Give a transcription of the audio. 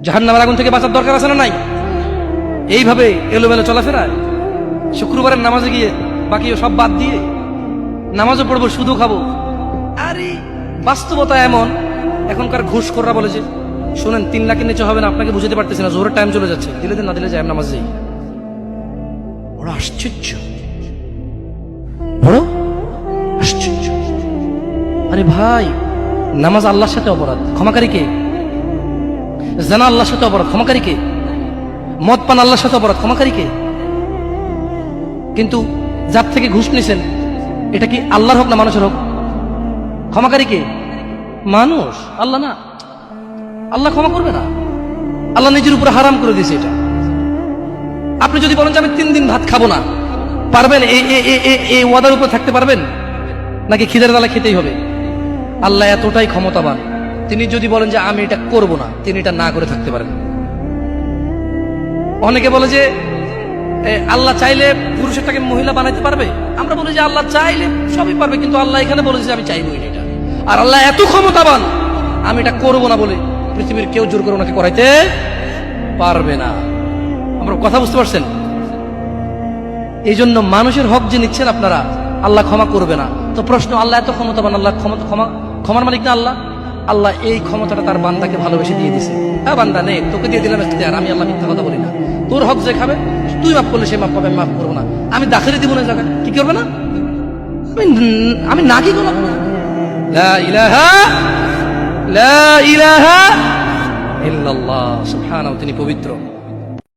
জাহান্নামের আগুন থেকে বাঁচার দরকার আছে না নাই? এইভাবে এলোমেলো চলাফেরা, শুক্রবারের নামাজে গিয়ে বাকি সব বাদ দিয়ে নামাজও পড়বো, শুধু খাবো। আরে বাস্তবতা এমন, এখনকার ঘুষখোররা বলেছে শোনেন 3 লাখের নিচে হবে না, আপনাকে বুঝতে পারতেছি না, জোরের টাইম চলে যাচ্ছে, দিলে দিন না দিলে যায় নামাজ যাই। বড় আশ্চর্য, বড় আশ্চর্য। আরে ভাই, নামাজ আল্লাহর সাথে অপরাধ, ক্ষমাকারী কে? জানা আল্লাহর সাথে অপরাধ, ক্ষমাকারী কে? মদ পান আল্লাহর সাথে অপরাধ, ক্ষমাকারী কে? কিন্তু যার থেকে ঘুষ নিছেন, এটা কি আল্লাহর হোক না মানুষের হোক? ক্ষমাকারী কে? মানুষ, আল্লাহ না। আল্লাহ ক্ষমা করবে না, আল্লাহ নিজের উপরে হারাম করে দিয়েছে এটা। আপনি যদি বলেন যে আমি 3 দিন ভাত খাবো না, পারবেন? এই ওয়াদার উপর থাকতে পারবেন নাকি খিদের জ্বালা খেতেই হবে? আল্লাহ এতটাই ক্ষমতাবান, তিনি যদি বলেন যে আমি এটা করব না, তিনি এটা না করে থাকতে পারেন। অনেকে বলে যে আল্লাহ চাইলে পুরুষেরটাকে মহিলা বানাইতে পারবে। আমরা বলি যে আল্লাহ চাইলে সবই পারবে, কিন্তু আল্লাহ এখানে বলেছে যে আমি চাইবই না এটা। আর আল্লাহ এত ক্ষমতাবান, আমি এটা করবো না বলে পৃথিবীর কেউ জোর করে ওনাকে করাইতে পারবে না। আমরা কথা বুঝতে পারছেন? এই জন্য মানুষের হক যে নিচ্ছেন আপনারা, আল্লাহ ক্ষমা করবে না। তো প্রশ্ন, আল্লাহ এত ক্ষমতাবান, আল্লাহ ক্ষমার মালিক না আল্লাহ? আল্লাহ এই ক্ষমতাটা তার বান্দাকে ভালোবেসে দিয়ে দিছে। হ্যাঁ বান্দা নে, তোকে দিয়ে দিলাম ইখতিয়ার, আমি আল্লাহ মিথ্যা কথা বলি না। তোর হক যে খাবে, তুই মাফ করলে সে মাফ পাবে, আমি মাফ করবো না। আমি দাখিলে দিব না জায়গায়, কি করবে না? আমি না কি করলাম? লা ইলাহা ইল্লাল্লাহ, সুবহানাহু, তিনি পবিত্র।